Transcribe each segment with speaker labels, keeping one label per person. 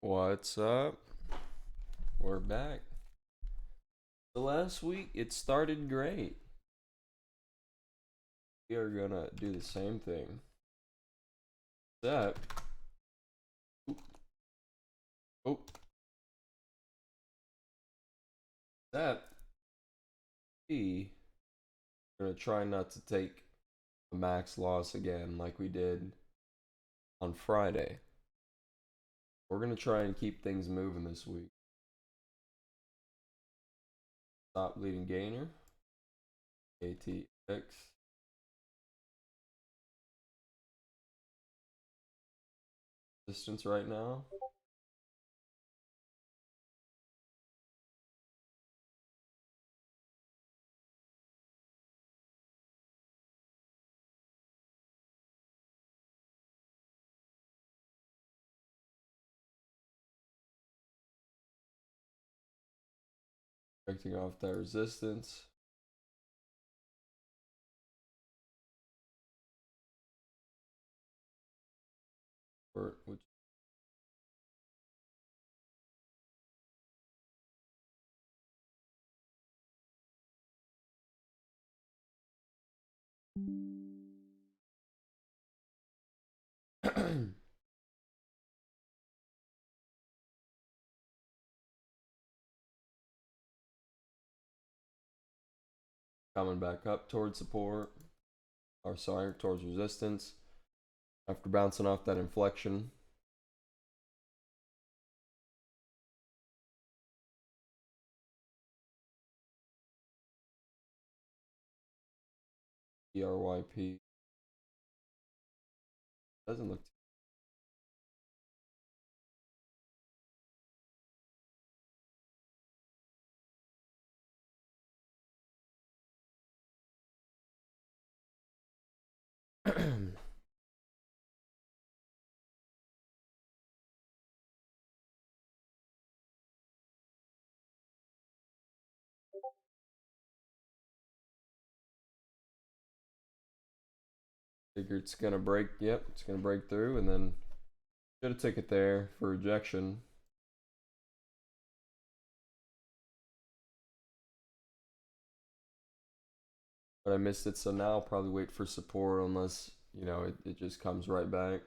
Speaker 1: What's up? We're back. The last week it started great. We are gonna do the same thing. Except, oh, except we are gonna try not to take a max loss again like we did on Friday. We're gonna try and keep things moving this week. Stop leading gainer. Ktx. Distance right now. Breaking off that resistance. Which coming back up towards support, or sorry, towards resistance after bouncing off that inflection. ERYP doesn't look. Figure it's gonna break. Yep, it's gonna break through, and then should have took it there for rejection. But I missed it, so now I'll probably wait for support unless, it just comes right back.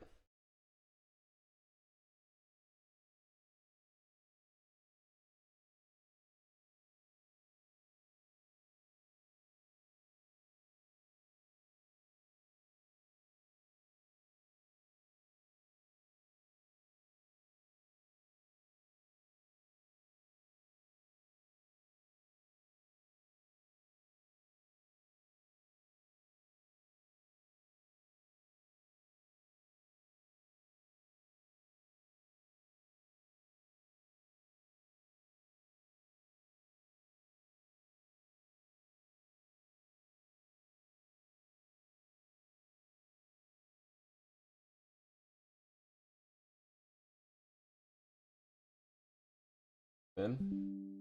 Speaker 1: In.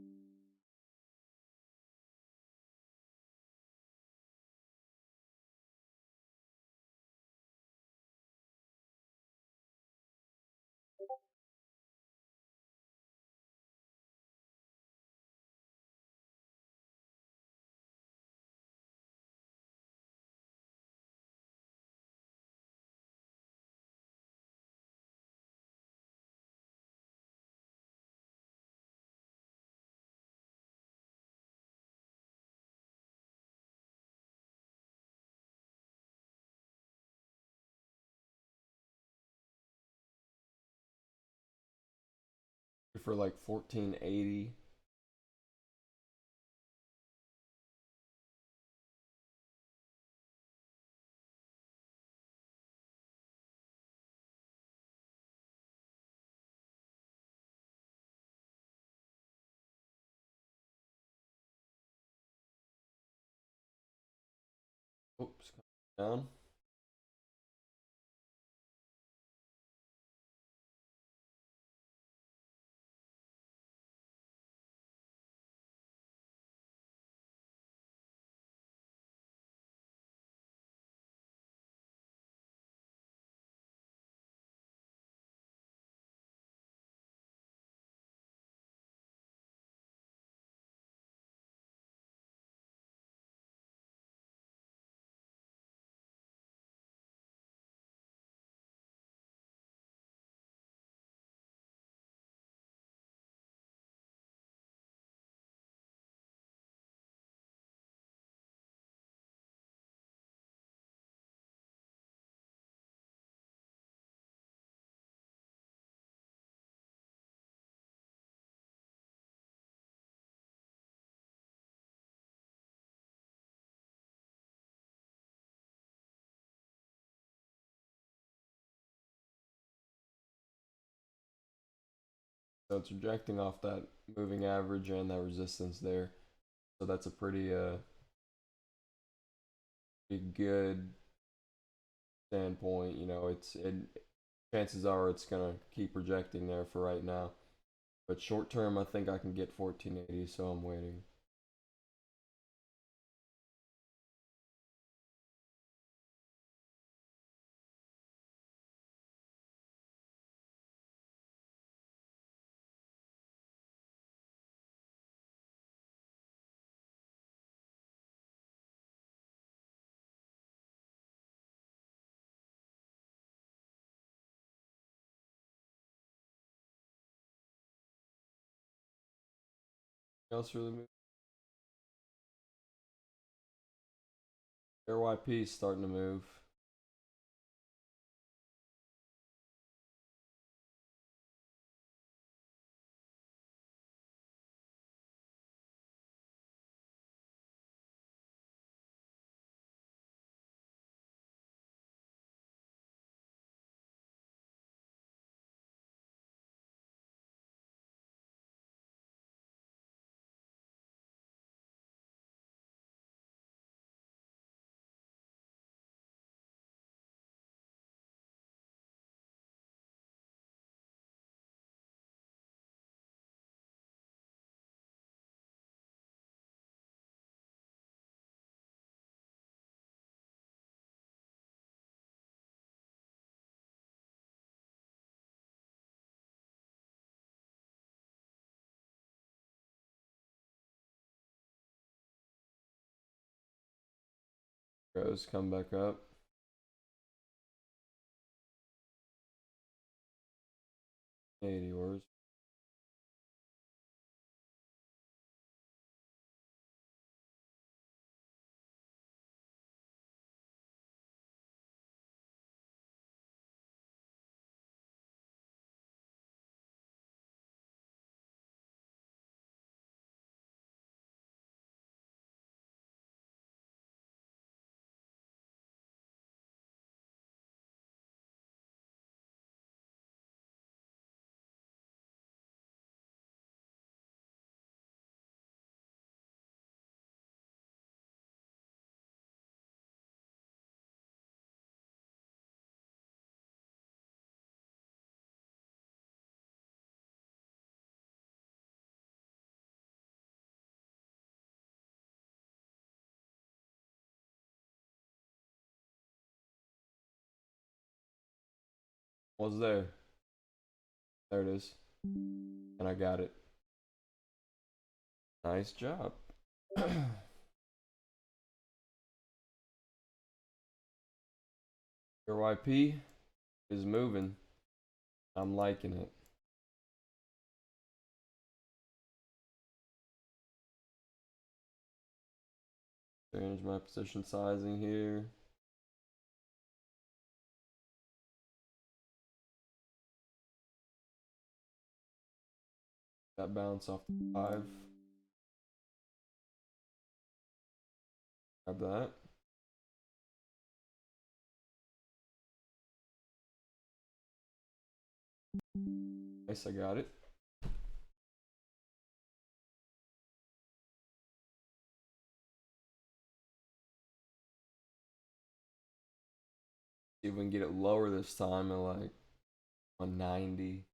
Speaker 1: For like 1480. Oops, down. So it's rejecting off that moving average and that resistance there. So that's a pretty good standpoint. You know, chances are it's gonna keep rejecting there for right now. But short term, I think I can get 1480, so I'm waiting. Anything else really move? RYP is starting to move. Goes, come back up. $80 words. Was there? There it is. And I got it. Nice job. Your YP is moving. I'm liking it. Change my position sizing here. That bounce off the 5. Grab that. Nice, I got it. See if we can get it lower this time at like 190.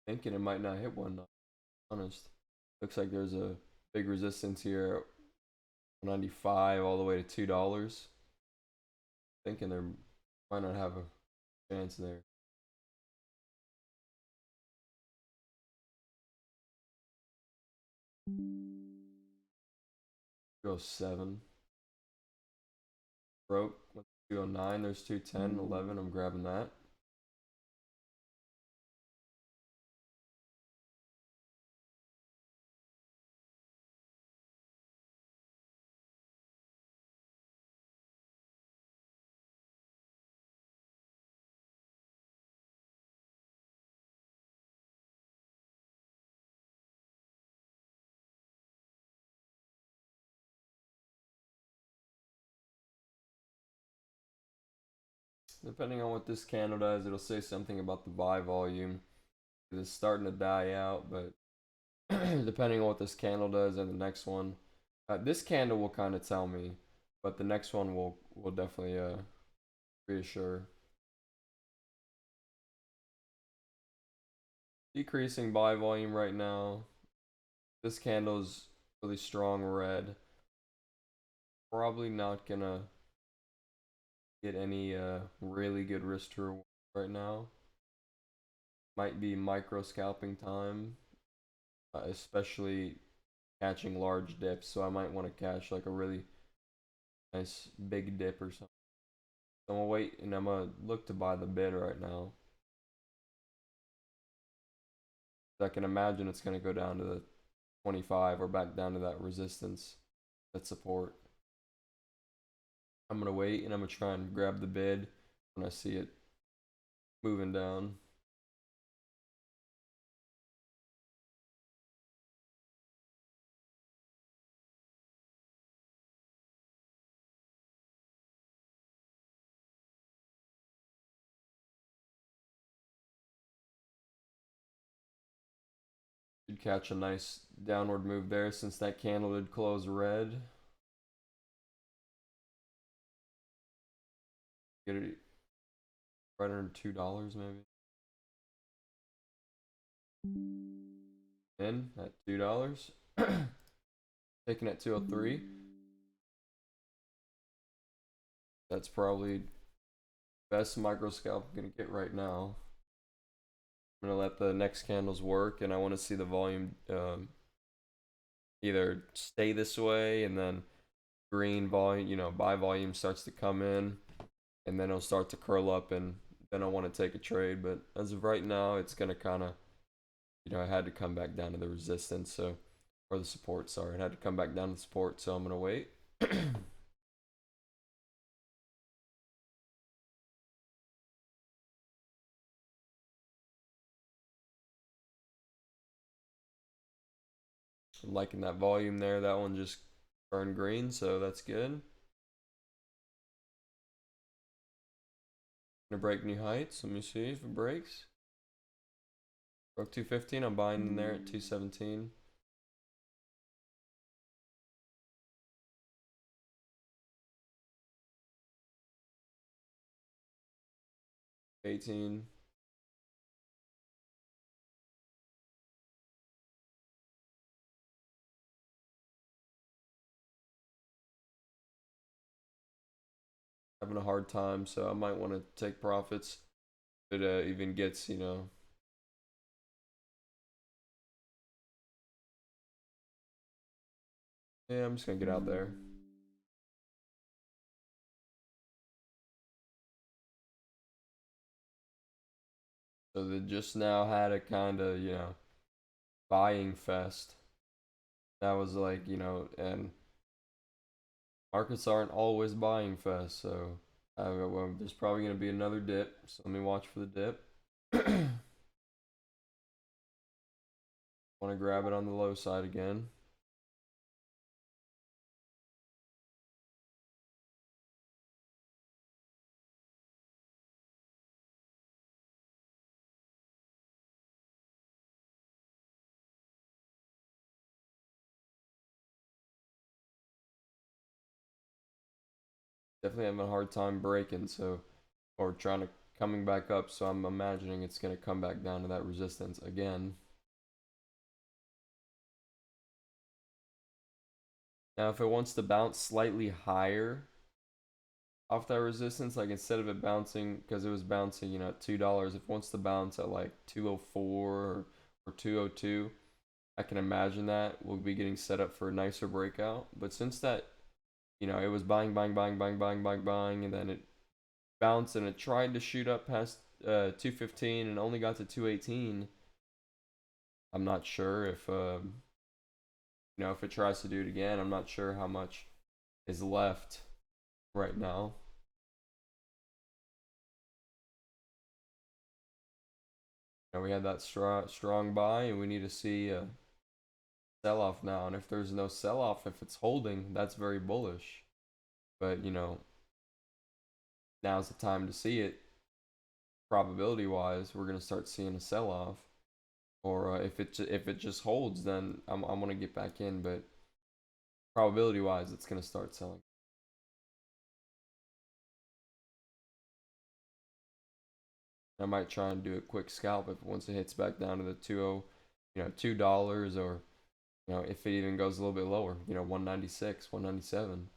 Speaker 1: Thinking it might not hit one, honest. Looks like there's a big resistance here at 195 all the way to $2. Thinking there might not have a chance there. Go 7. Broke. 209. There's 210, 11. I'm grabbing that. Depending on what this candle does, it'll say something about the buy volume. It's starting to die out, but depending on what this candle does and the next one, this candle will kind of tell me, but the next one will definitely reassure. Decreasing buy volume right now. This candle's really strong red. Probably not gonna get any really good risk to reward right now. Might be micro scalping time, especially catching large dips. So I might want to catch like a really nice big dip or something. So I'm gonna wait and I'm gonna look to buy the bid right now. I can imagine it's gonna go down to the 25 or back down to that resistance, that support. I'm gonna wait and I'm gonna try and grab the bid when I see it moving down. Should catch a nice downward move there since that candle did close red. Get it right under $2 maybe. In at $2. Taking at 203. That's probably best micro scalp I'm gonna get right now. I'm gonna let the next candles work, and I want to see the volume either stay this way, and then green volume, buy volume starts to come in, and then it'll start to curl up, and then I want to take a trade. But as of right now, it's gonna kind of, I had to come back down to the resistance, so or the support. Sorry, I had to come back down to the support, so I'm gonna wait. I'm liking that volume there. That one just turned green, so that's good. Gonna break new heights. Let me see if it breaks. Broke 215. I'm buying in there at 217. $18. Having a hard time, so I might want to take profits if it even gets, Yeah, I'm just gonna get out there. So they just now had a kind of, buying fest. That was like, and markets aren't always buying fest, so well, there's probably gonna be another dip. So let me watch for the dip. Want to grab it on the low side again. Definitely having a hard time breaking, so or trying to coming back up. So I'm imagining it's gonna come back down to that resistance again. Now, if it wants to bounce slightly higher off that resistance, like instead of it bouncing, because it was bouncing, at $2, if it wants to bounce at like 204 or 202, I can imagine that we'll be getting set up for a nicer breakout. But since that, it was buying, buying, buying, buying, buying, buying, buying, and then it bounced and it tried to shoot up past 215 and only got to 218. I'm not sure if if it tries to do it again. I'm not sure how much is left right now. We had that strong buy, and we need to see a sell off now. And if there's no sell off, if it's holding, that's very bullish. But now's the time to see it. Probability wise, we're gonna start seeing a sell off. Or if it just holds, then I'm gonna get back in. But probability wise, it's gonna start selling. I might try and do a quick scalp if once it hits back down to the $2, or if it even goes a little bit lower, 196, 197.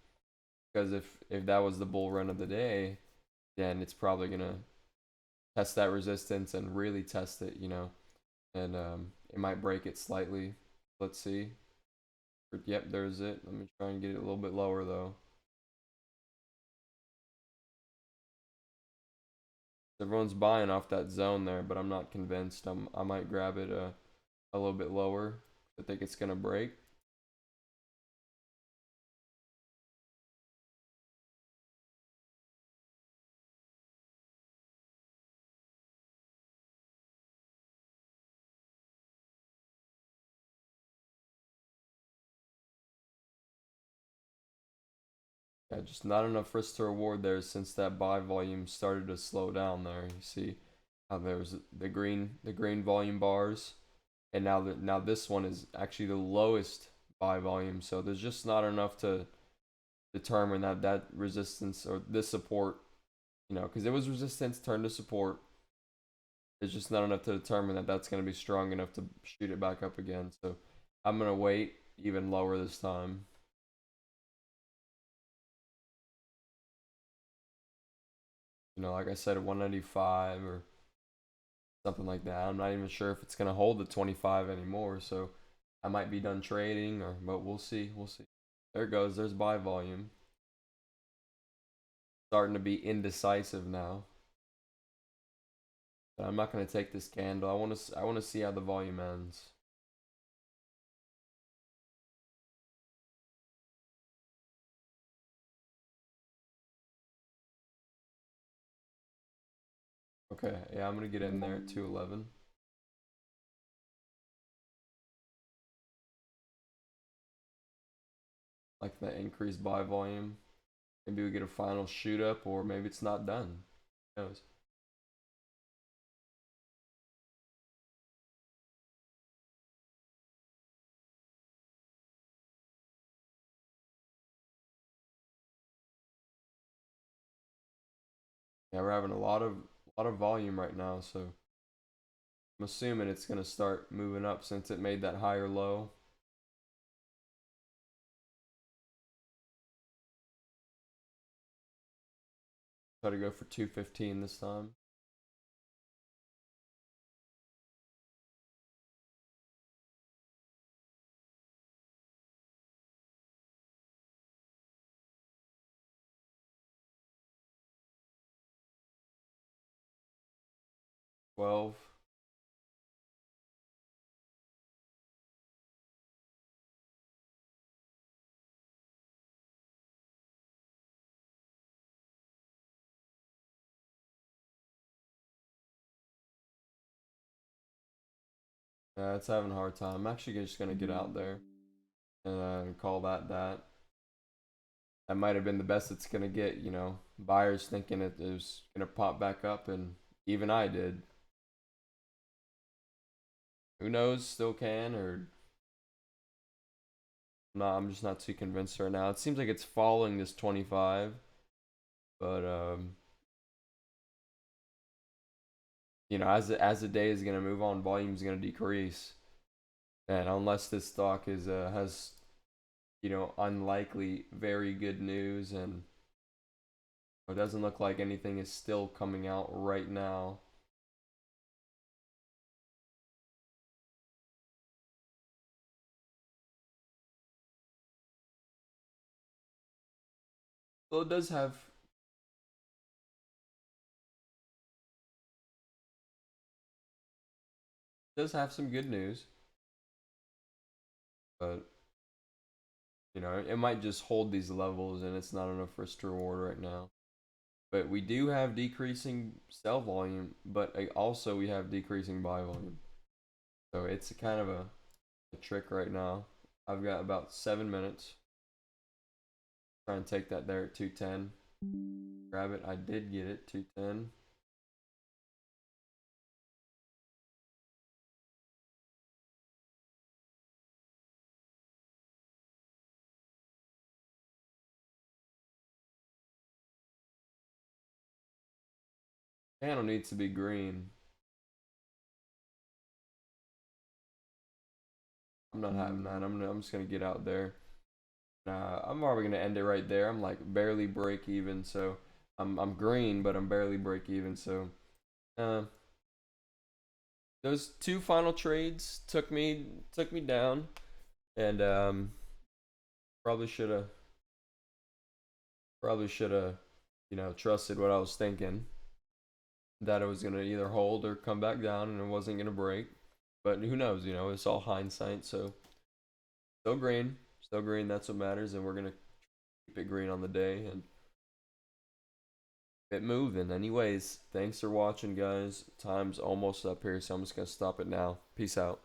Speaker 1: Because if that was the bull run of the day, then it's probably gonna test that resistance and really test it, and it might break it slightly. Let's see. Yep, there's it. Let me try and get it a little bit lower though. Everyone's buying off that zone there, but I'm not convinced. I might grab it a little bit lower. I think it's gonna break. Yeah, just not enough risk to reward there since that buy volume started to slow down there. You see how there's the green volume bars, and now this one is actually the lowest buy volume. So there's just not enough to determine that resistance or this support, because it was resistance turned to support. It's just not enough to determine that that's going to be strong enough to shoot it back up again. So I'm going to wait even lower this time. Like I said, 195 or something like that. I'm not even sure if it's going to hold the 25 anymore. So I might be done trading, but we'll see. We'll see. There it goes. There's buy volume. Starting to be indecisive now. But I'm not going to take this candle. I want to see how the volume ends. Okay, yeah, I'm gonna get in there at 211. Like the increased buy volume. Maybe we get a final shoot up, or maybe it's not done. Who knows? Yeah, we're having a lot of volume right now, so I'm assuming it's gonna start moving up since it made that higher low. Try to go for 215 this time. #12. Yeah, it's having a hard time. I'm actually just gonna get out there and call that. That might have been the best it's gonna get. Buyers thinking it was gonna pop back up, and even I did. Who knows? Still can, or no? I'm just not too convinced right now. It seems like it's following this 25, but as the day is gonna move on, volume is gonna decrease, and unless this stock has unlikely very good news, and it doesn't look like anything is still coming out right now. Well, it does have does have some good news, but you know, it might just hold these levels and it's not enough for us to reward right now. But we do have decreasing sell volume, but also we have decreasing buy volume. So it's kind of a trick right now. I've got about 7 minutes. Try and take that there at 210. Grab it. I did get it. 210. Panel needs to be green. I'm not having that. I'm just gonna get out there. I'm probably gonna end it right there. I'm like barely break even, so I'm green, but I'm barely break even. So uh, those two final trades took me down, and probably should have trusted what I was thinking, that it was gonna either hold or come back down, and it wasn't gonna break. But who knows? It's all hindsight. So still green. That's what matters, and we're gonna keep it green on the day and it moving. Anyways, thanks for watching, guys. Time's almost up here, so I'm just gonna stop it now. Peace out.